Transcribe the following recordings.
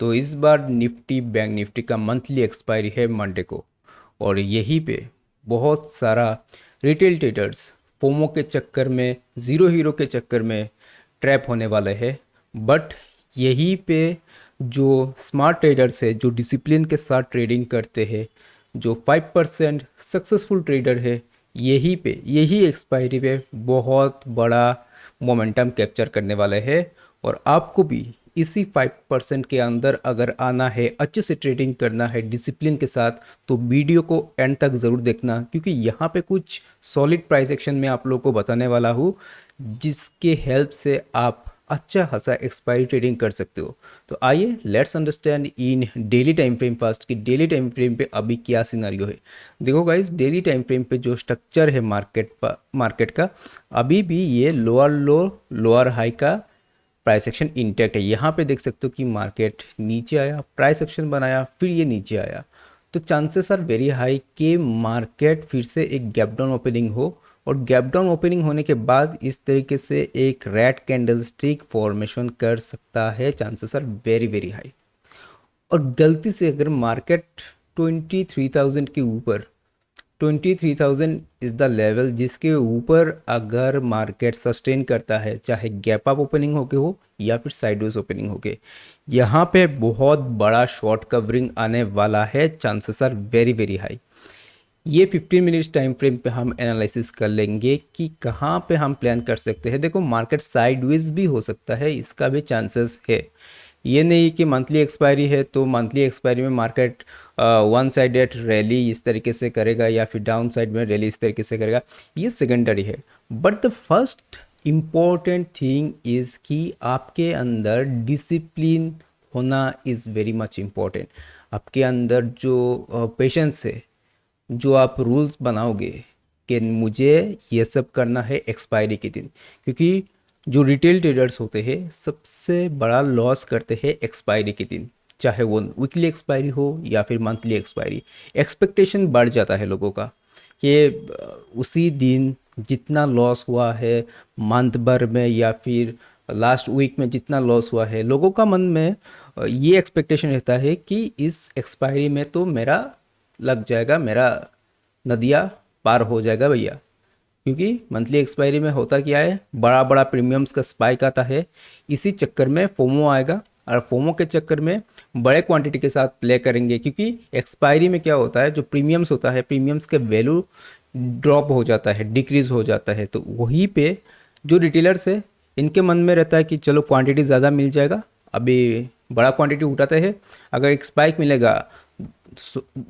तो इस बार Nifty bank Nifty का मंथली एक्सपायरी है मंडे को। और यहीं पे बहुत सारा रिटेल ट्रेडर्स फोमो के चक्कर में, ज़ीरो हीरो के चक्कर में ट्रैप होने वाले हैं। बट यहीं पे जो स्मार्ट ट्रेडर्स है, जो डिसिप्लिन के साथ ट्रेडिंग करते हैं, जो 5% सक्सेसफुल ट्रेडर है, यही एक्सपायरी पे बहुत बड़ा मोमेंटम कैप्चर करने वाले हैं। और आपको भी इसी 5% के अंदर अगर आना है, अच्छे से ट्रेडिंग करना है डिसिप्लिन के साथ, तो वीडियो को एंड तक ज़रूर देखना, क्योंकि यहाँ पे कुछ सॉलिड प्राइस एक्शन में आप लोगों को बताने वाला हूँ, जिसके हेल्प से आप अच्छा खासा एक्सपायरी ट्रेडिंग कर सकते हो। तो आइए let's understand in daily time frame fast कि डेली टाइम फ्रेम पे अभी क्या सिनारियो है। देखो गाइस, डेली टाइम फ्रेम पे जो स्ट्रक्चर है मार्केट का, अभी भी ये लोअर लो लोअर हाई का प्राइस एक्शन इंटैक्ट है। यहाँ पे देख सकते हो कि मार्केट नीचे आया, प्राइस एक्शन बनाया, फिर ये नीचे आया। तो चांसेस आर वेरी हाई कि मार्केट फिर से एक गैप डाउन ओपनिंग हो, और गैप डाउन ओपनिंग होने के बाद इस तरीके से एक रेड कैंडलस्टिक फॉर्मेशन कर सकता है। Chances are very very high. और गलती से अगर मार्केट 23,000 के ऊपर, 23,000 इज़ द लेवल जिसके ऊपर अगर मार्केट सस्टेन करता है, चाहे गैप अप ओपनिंग होके हो या फिर साइडवेज ओपनिंग होके, यहाँ पे बहुत बड़ा शॉर्ट कवरिंग आने वाला है। Chances are very very high. ये 15 मिनट्स टाइम फ्रेम पे हम एनालिसिस कर लेंगे कि कहाँ पे हम प्लान कर सकते हैं। देखो, मार्केट साइडवेज भी हो सकता है, इसका भी चांसेस है। ये नहीं कि मंथली एक्सपायरी है तो मंथली एक्सपायरी में मार्केट वन साइडेड रैली इस तरीके से करेगा या फिर डाउन साइड में रैली इस तरीके से करेगा, ये सेकेंडरी है। But the first important thing is कि आपके अंदर डिसिप्लिन होना इज़ वेरी मच इम्पॉर्टेंट। आपके अंदर जो पेशेंस है, जो आप रूल्स बनाओगे कि मुझे ये सब करना है एक्सपायरी के दिन, क्योंकि जो रिटेल ट्रेडर्स होते हैं सबसे बड़ा लॉस करते हैं एक्सपायरी के दिन, चाहे वो वीकली एक्सपायरी हो या फिर मंथली एक्सपायरी। एक्सपेक्टेशन बढ़ जाता है लोगों का कि उसी दिन जितना लॉस हुआ है मंथ भर में या फिर लास्ट वीक में जितना लॉस हुआ है, लोगों का मन में ये एक्सपेक्टेशन रहता है कि इस एक्सपायरी में तो मेरा लग जाएगा, मेरा नदिया पार हो जाएगा भैया। क्योंकि मंथली एक्सपायरी में होता क्या है, बड़ा बड़ा प्रीमियम्स का स्पाइक आता है, इसी चक्कर में फोमो आएगा, और फोमो के चक्कर में बड़े क्वांटिटी के साथ प्ले करेंगे। क्योंकि एक्सपायरी में क्या होता है, जो प्रीमियम्स होता है, प्रीमियम्स के वैल्यू ड्रॉप हो जाता है, डिक्रीज हो जाता है। तो वहीं पे जो रिटेलर्स है, इनके मन में रहता है कि चलो क्वांटिटी ज़्यादा मिल जाएगा, अभी बड़ा क्वांटिटी उठाते हैं, अगर एक स्पाइक मिलेगा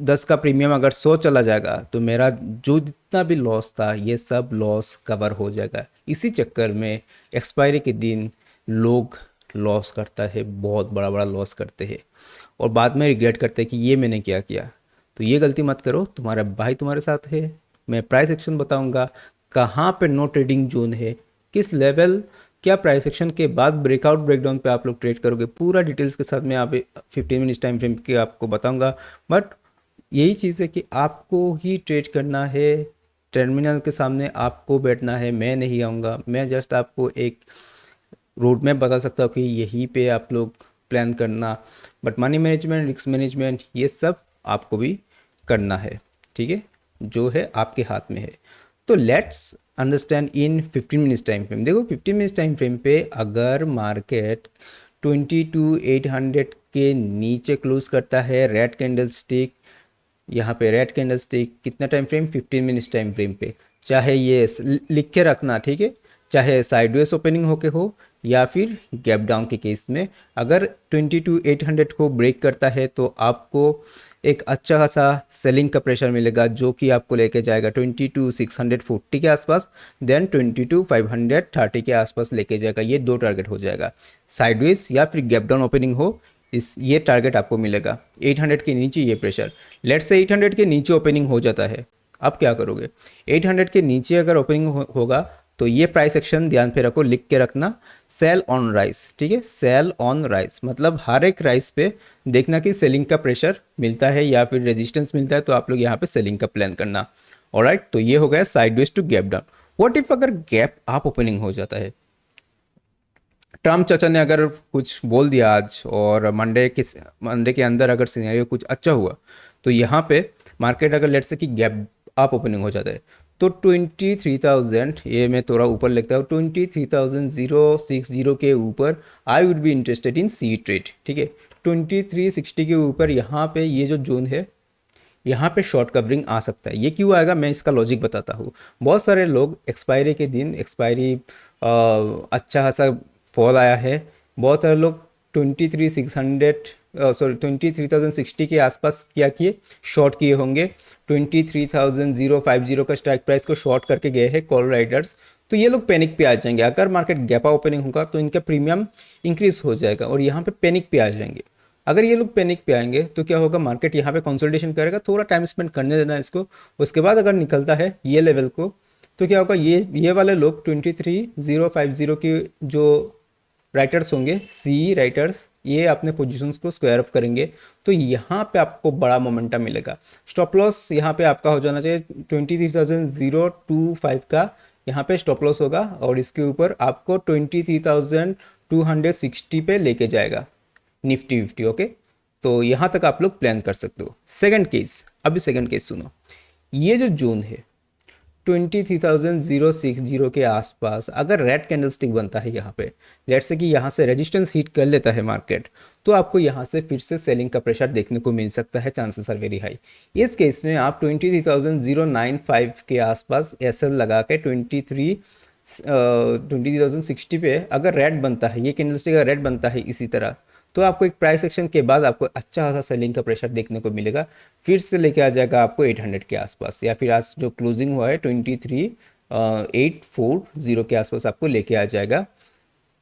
10 का प्रीमियम अगर 100 चला जाएगा तो मेरा जो जितना भी लॉस था ये सब लॉस कवर हो जाएगा। इसी चक्कर में एक्सपायरी के दिन लोग लॉस करता है, बहुत बड़ा बड़ा लॉस करते हैं, और बाद में रिग्रेट करते हैं कि ये मैंने क्या किया। तो ये गलती मत करो, तुम्हारा भाई तुम्हारे साथ है। मैं प्राइस एक्शन बताऊंगा, कहाँ पे नो ट्रेडिंग जोन है, किस लेवल, क्या प्राइस एक्शन के बाद ब्रेकआउट ब्रेकडाउन पे आप लोग ट्रेड करोगे, पूरा डिटेल्स के साथ मैं आप 15 मिनट्स टाइम फ्रेम के आपको बताऊंगा। बट यही चीज़ है कि आपको ही ट्रेड करना है, टर्मिनल के सामने आपको बैठना है, मैं नहीं आऊँगा। मैं जस्ट आपको एक रोड मैप बता सकता हूँ कि यहीं पे आप लोग प्लान करना। But money management, risk management, ये सब आपको भी करना है, ठीक है, जो है आपके हाथ में है। तो let's understand in 15 minutes time frame. देखो, 15 मिनट्स टाइम फ्रेम पे अगर मार्केट 22,800 के नीचे क्लोज करता है, रेड कैंडल स्टिक, यहाँ पे रेड कैंडल स्टिक, कितना time frame, 15 minutes time frame पे, चाहे ये लिख के रखना, ठीक है, चाहे साइडवेज ओपनिंग होके हो या फिर गैप डाउन के केस में, अगर 22,800 को ब्रेक करता है तो आपको एक अच्छा खासा सेलिंग का प्रेशर मिलेगा, जो कि आपको लेके जाएगा 22,640 के आसपास, देन 22,530 के आसपास लेके जाएगा। ये दो टारगेट हो जाएगा, साइडवेज या फिर गैप डाउन ओपनिंग हो, इस ये टारगेट आपको मिलेगा। 800 के नीचे ये प्रेशर, लेट से 800 के नीचे ओपनिंग हो जाता है, आप क्या करोगे, 800 के नीचे अगर ओपनिंग होगा तो ये प्राइस एक्शन ध्यान पे रखो, लिख के रखना, सेल ऑन राइस, ठीक है, सेल ऑन राइस मतलब हर एक राइस पे देखना कि सेलिंग का प्रेशर मिलता है या फिर रेजिस्टेंस मिलता है, तो आप लोग यहाँ पे सेलिंग का प्लान करना। ऑलराइट, तो ये हो गया sideways to gap down. What if अगर गैप अप ओपनिंग हो जाता है, ट्रम्प चाचा ने अगर कुछ बोल दिया आज और मंडे के अंदर अगर सिनेरियो कुछ अच्छा हुआ, तो यहाँ पे मार्केट अगर लेट्स से कि गैप अप ओपनिंग हो जाता है, तो 23,000, ये मैं थोड़ा ऊपर लिखता हूँ, 23,060 के ऊपर I would be interested in C trade, ठीक है। 2360 के ऊपर यहाँ पे ये जो जोन है, यहाँ पे शॉर्ट कवरिंग आ सकता है। ये क्यों आएगा, मैं इसका लॉजिक बताता हूँ। बहुत सारे लोग एक्सपायरी के दिन, एक्सपायरी अच्छा खासा फॉल आया है, बहुत सारे लोग 23,30 के आसपास क्या किए, शॉर्ट किए होंगे। 23,050 का स्ट्राइक प्राइस को शॉर्ट करके गए हैं कॉल राइडर्स। तो ये लोग पैनिक पे आ जाएंगे। अगर मार्केट गैपा ओपनिंग होगा तो इनका प्रीमियम इंक्रीज हो जाएगा और यहाँ पे पैनिक पे आ जाएंगे। अगर ये लोग पैनिक पे आएंगे तो क्या होगा, मार्केट यहाँ पे कंसोलिडेशन करेगा, थोड़ा टाइम स्पेंड करने देना इसको। उसके बाद अगर निकलता है ये लेवल को, तो क्या होगा, ये वाले लोग 23,050 की जो राइटर्स होंगे, सी राइटर्स, ये अपने पोजीशंस को स्क्वायर अप करेंगे। तो यहाँ पे आपको बड़ा मोमेंटम मिलेगा। स्टॉप लॉस यहाँ पे आपका हो जाना चाहिए 23,025 का, यहाँ पे स्टॉप लॉस होगा और इसके ऊपर आपको 23,260 पे लेके जाएगा निफ्टी विफ्टी, ओके। तो यहाँ तक आप लोग प्लान कर सकते हो। सेकंड केस, अभी सेकंड केस सुनो। ये जो जोन है 23,060 के आसपास अगर रेड कैंडलस्टिक बनता है यहाँ पे, लेट्स से कि यहाँ से रेजिस्टेंस हिट कर लेता है मार्केट, तो आपको यहाँ से फिर से सेलिंग का प्रेशर देखने को मिल सकता है, चांसेस आर वेरी हाई। इस केस में आप 23,095 के आसपास एसएल लगा के 23,060 पे अगर रेड बनता है, ये कैंडलस्टिक अगर रेड बनता है इसी तरह, तो आपको एक प्राइस एक्शन के बाद आपको अच्छा खासा सेलिंग का प्रेशर देखने को मिलेगा। फिर से लेके आ जाएगा आपको 800 के आसपास, या फिर आज जो क्लोजिंग हुआ है 23,840 के आसपास आपको लेके आ जाएगा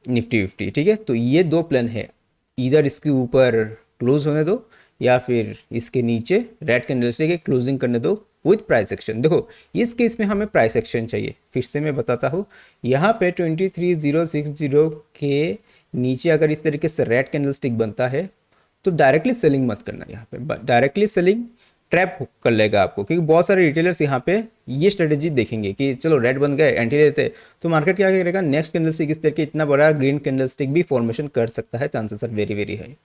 निफ्टी फिफ्टी, ठीक है। तो ये दो प्लान है, इधर इसके ऊपर क्लोज होने दो या फिर इसके नीचे रेड कैंडलस्टिक के क्लोजिंग करने दो विथ प्राइस एक्शन। देखो इस केस में हमें प्राइस एक्शन चाहिए, फिर से मैं बताता हूँ। यहाँ पे 23,060 के नीचे अगर इस तरीके से रेड कैंडलस्टिक बनता है तो डायरेक्टली सेलिंग मत करना। यहाँ पे डायरेक्टली सेलिंग ट्रैप कर लेगा आपको, क्योंकि बहुत सारे रिटेलर्स यहाँ पे ये स्ट्रेटेजी देखेंगे कि चलो रेड बन गए, एंट्री लेते, तो मार्केट क्या करेगा, नेक्स्ट कैंडलस्टिक इस तरीके इतना बड़ा ग्रीन कैंडलस्टिक भी फॉर्मेशन कर सकता है, chances are very very high.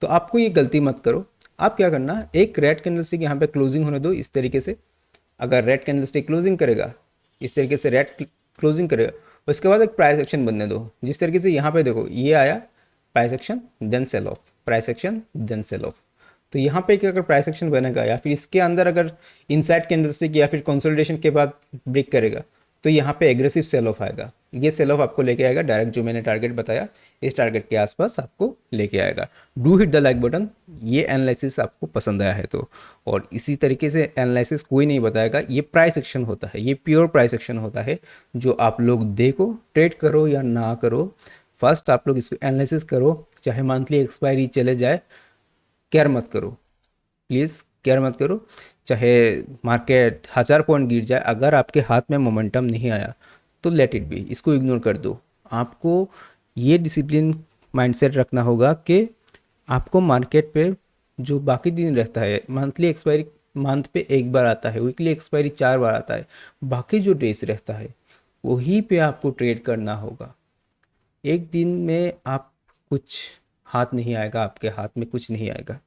तो आपको ये गलती मत करो। आप क्या करना, एक रेड कैंडलस्टिक यहाँ पे क्लोजिंग होने दो इस तरीके से। अगर रेड कैंडलस्टिक क्लोजिंग करेगा इस तरीके से, रेड क्लोजिंग करेगा, उसके बाद एक प्राइस एक्शन बनने दो। जिस तरीके से यहाँ पे देखो ये आया price action then sell off, price action then sell off. तो यहाँ पे अगर प्राइस एक्शन बनेगा या फिर इसके अंदर अगर इनसाइड कैंडलस्टिक या फिर कंसोलिडेशन के बाद ब्रेक करेगा, तो यहाँ पे एग्रेसिव सेल ऑफ आएगा। ये सेल ऑफ आपको लेके आएगा डायरेक्ट, जो मैंने टारगेट बताया इस टारगेट के आसपास आपको लेके आएगा। Do hit the like button, ये एनालिसिस आपको पसंद आया है तो। और इसी तरीके से एनालिसिस कोई नहीं बताएगा, ये प्राइस एक्शन होता है, ये प्योर प्राइस एक्शन होता है जो आप लोग देखो, ट्रेड करो या ना करो, फर्स्ट आप लोग इसको एनालिसिस करो। चाहे मंथली एक्सपायरी चले जाए, केयर मत करो, प्लीज़ केयर मत करो। चाहे मार्केट 1000 पॉइंट गिर जाए, अगर आपके हाथ में मोमेंटम नहीं आया तो लेट इट बी, इसको इग्नोर कर दो। आपको ये डिसिप्लिन माइंडसेट रखना होगा कि आपको मार्केट पे जो बाकी दिन रहता है, मंथली एक्सपायरी मंथ पे एक बार आता है, वीकली एक्सपायरी 4 बार आता है, बाकी जो डेज रहता है वही पे आपको ट्रेड करना होगा। एक दिन में आप कुछ हाथ नहीं आएगा, आपके हाथ में कुछ नहीं आएगा,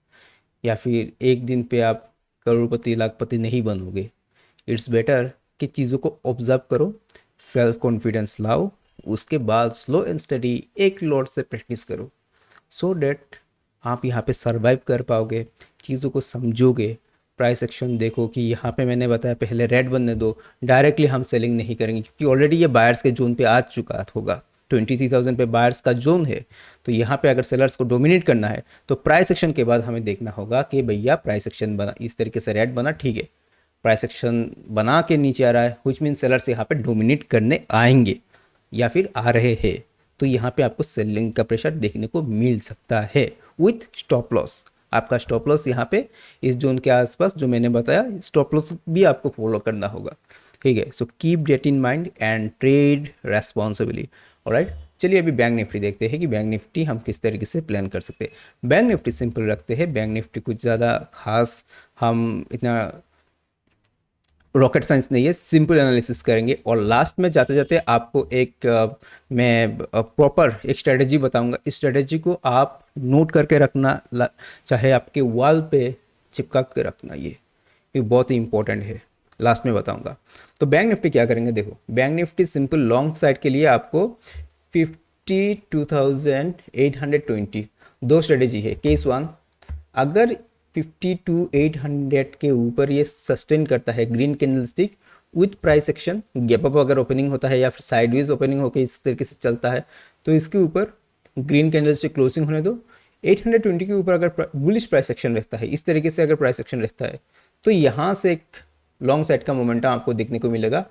या फिर एक दिन पे आप करोड़पति लाखपति नहीं बनोगे। इट्स बेटर कि चीज़ों को ऑब्जर्व करो, सेल्फ कॉन्फिडेंस लाओ, उसके बाद स्लो एंड स्टडी एक लॉट से प्रैक्टिस करो, सो डैट आप यहाँ पे सरवाइव कर पाओगे, चीज़ों को समझोगे। प्राइस एक्शन देखो कि यहाँ पे मैंने बताया पहले रेड बनने दो, डायरेक्टली हम सेलिंग नहीं करेंगे क्योंकि ऑलरेडी ये बायर्स के जोन पे आ चुका होगा। 23,000 पे बायर्स का जोन है, तो यहाँ पे अगर सेलर्स को डोमिनेट करना है तो प्राइस एक्शन के बाद हमें देखना होगा कि भैया प्राइस एक्शन बना, इस तरीके से रेड बना, ठीक है, प्राइस एक्शन बना के नीचे आ रहा है, विच मीन सेलर्स यहाँ पे डोमिनेट करने आएंगे या फिर आ रहे हैं, तो यहाँ पे आपको सेलिंग का प्रेशर देखने को मिल सकता है विथ स्टॉप लॉस। आपका स्टॉप लॉस यहाँ पे इस जोन के आसपास जो मैंने बताया, स्टॉप लॉस भी आपको फॉलो करना होगा, ठीक है। So keep that in mind and trade responsibly, alright. चलिए अभी बैंक निफ्टी देखते हैं कि बैंक निफ्टी हम किस तरीके से प्लान कर सकते हैं। बैंक निफ्टी सिंपल रखते हैं, बैंक निफ्टी कुछ ज़्यादा खास हम इतना रॉकेट साइंस नहीं है, सिंपल एनालिसिस करेंगे। और लास्ट में जाते जाते आपको एक मैं प्रॉपर एक स्ट्रेटेजी बताऊंगा। इस स्ट्रेटेजी को आप नोट करके रखना, चाहे आपके वॉल पे चिपका के रखना, ये बहुत ही इंपॉर्टेंट है, लास्ट में बताऊंगा। तो बैंक निफ्टी क्या करेंगे, देखो bank Nifty simple long side के लिए आपको 52,820 दो स्ट्रेटेजी है। केस वन, अगर 52,800 के ऊपर ये सस्टेन करता है green candlestick with price action, gap up अगर ओपनिंग होता है या फिर साइडवेज ओपनिंग होकर इस तरीके से चलता है, तो इसके ऊपर ग्रीन कैंडलस्टिक क्लोजिंग होने दो। 820 के ऊपर अगर बुलिश प्राइस एक्शन रहता है, इस तरीके से अगर प्राइस एक्शन रहता है, तो यहाँ से एक लॉन्ग साइड का मोमेंटम आपको देखने को मिलेगा,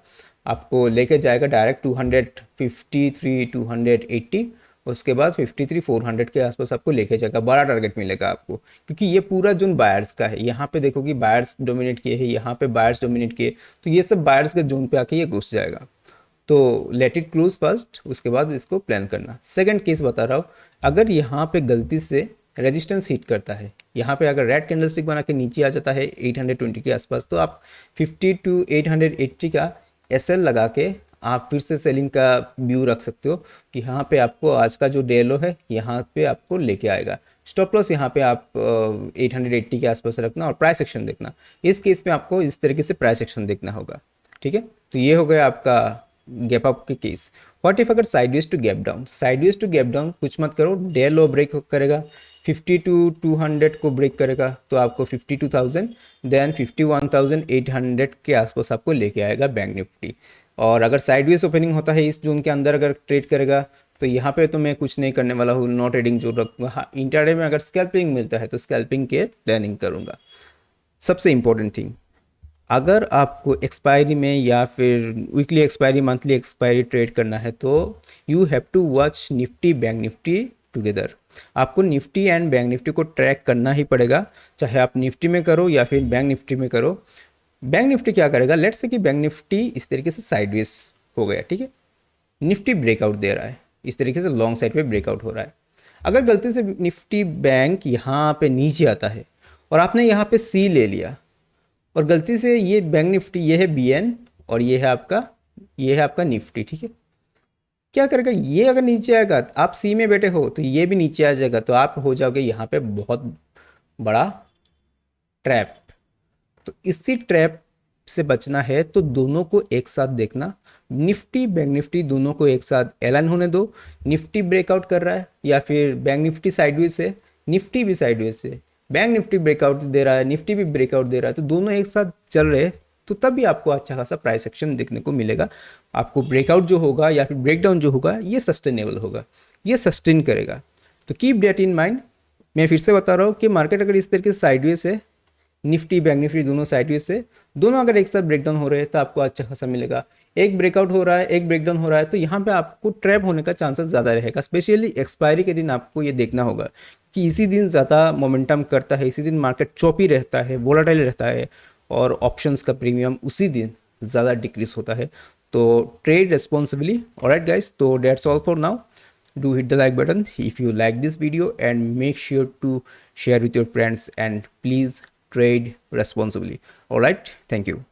आपको लेके जाएगा डायरेक्ट 253 280, उसके बाद 53,400 के आसपास आपको लेके जाएगा। बड़ा टारगेट मिलेगा आपको, क्योंकि ये पूरा जोन बायर्स का है। यहाँ पे देखो कि बायर्स डोमिनेट किए हैं, यहाँ पे बायर्स डोमिनेट किए, तो ये सब बायर्स के जोन पे आके ये घुस जाएगा। तो लेट इट क्लोज फर्स्ट, उसके बाद इसको प्लान करना। सेकंड केस बता रहा हूँ, अगर यहाँ पे गलती से रेजिस्टेंस हिट करता है, यहाँ पे अगर रेड कैंडलस्टिक बना के नीचे आ जाता है 820 के आसपास, तो आप 52,880 का एसएल लगा के आप फिर से सेलिंग का व्यू रख सकते हो कि यहाँ पे आपको आज का जो डे लो है यहाँ पे आपको लेके आएगा। स्टॉप लॉस यहाँ पे आप 880 के आसपास रखना और प्राइस एक्शन देखना। इस केस में आपको इस तरीके से प्राइस एक्शन देखना होगा, ठीक है। तो ये हो गया आपका गैप अप के केस। व्हाट इफ अगर sideways to gap down, sideways to gap down कुछ मत करो, डे लो ब्रेक करेगा, 52,200 को ब्रेक करेगा तो आपको 52,000 देन 51,800 के आसपास आपको लेके आएगा बैंक निफ्टी। और अगर साइडवेज ओपनिंग होता है इस जोन के अंदर अगर ट्रेड करेगा, तो यहाँ पे तो मैं कुछ नहीं करने वाला हूँ, नो ट्रेडिंग जो रखूँगा। हाँ, इंट्राडे में अगर स्कैल्पिंग मिलता है तो स्कैल्पिंग के प्लानिंग करूँगा। सबसे इंपॉर्टेंट थिंग, अगर आपको एक्सपायरी में या फिर weekly expiry monthly expiry trade करना है, तो you have to watch Nifty bank Nifty together. आपको निफ्टी एंड बैंक निफ्टी को ट्रैक करना ही पड़ेगा, चाहे आप निफ्टी में करो या फिर बैंक निफ्टी में करो। बैंक निफ्टी क्या करेगा, लेट्स से कि बैंक निफ्टी इस तरीके से साइडवेज हो गया, ठीक है, निफ्टी ब्रेकआउट दे रहा है, इस तरीके से लॉन्ग साइड पे ब्रेकआउट हो रहा है। अगर गलती से निफ्टी बैंक यहाँ पे नीचे आता है और आपने यहाँ पे सी ले लिया, और गलती से ये बैंक निफ्टी, ये है बीएन और ये है आपका निफ्टी, ठीक है, क्या करेगा, ये अगर नीचे आएगा, आप सी में बैठे हो तो ये भी नीचे आ जाएगा, तो आप हो जाओगे यहाँ पे बहुत बड़ा ट्रैप। तो इसी ट्रैप से बचना है तो दोनों को एक साथ देखना, निफ्टी बैंक निफ्टी दोनों को एक साथ एलाइन होने दो। निफ्टी ब्रेकआउट कर रहा है या फिर बैंक निफ्टी साइडवेज है, निफ्टी भी साइडवेज है, बैंक निफ्टी ब्रेकआउट दे रहा है, निफ्टी भी ब्रेकआउट दे रहा है, तो दोनों एक साथ चल रहे हैं, तो तभी आपको अच्छा खासा प्राइस एक्शन देखने को मिलेगा। आपको ब्रेकआउट जो होगा या फिर ब्रेकडाउन जो होगा ये सस्टेनेबल होगा, ये सस्टेन करेगा। तो कीप डेट इन माइंड। मैं फिर से बता रहा हूँ कि मार्केट अगर इस तरीके से साइडवेज है, निफ्टी बैंक निफ्टी दोनों साइडवेज से, दोनों अगर एक साथ ब्रेकडाउन हो रहे हैं तो आपको अच्छा खासा मिलेगा। एक ब्रेकआउट हो रहा है, एक ब्रेकडाउन हो रहा है, तो यहाँ पे आपको ट्रैप होने का चांसेस ज़्यादा रहेगा। स्पेशली एक्सपायरी के दिन आपको ये देखना होगा कि इसी दिन ज़्यादा मोमेंटम करता है, इसी दिन मार्केट चौपी रहता है, वोलाटाइल रहता है, और ऑप्शंस का प्रीमियम उसी दिन ज़्यादा डिक्रीज होता है। तो ट्रेड रेस्पॉन्सिबली। ऑलराइट गाइस, तो that's all for now. Do hit the like button if you like this video and make sure to share with your friends, and please trade responsibly. All right, thank you.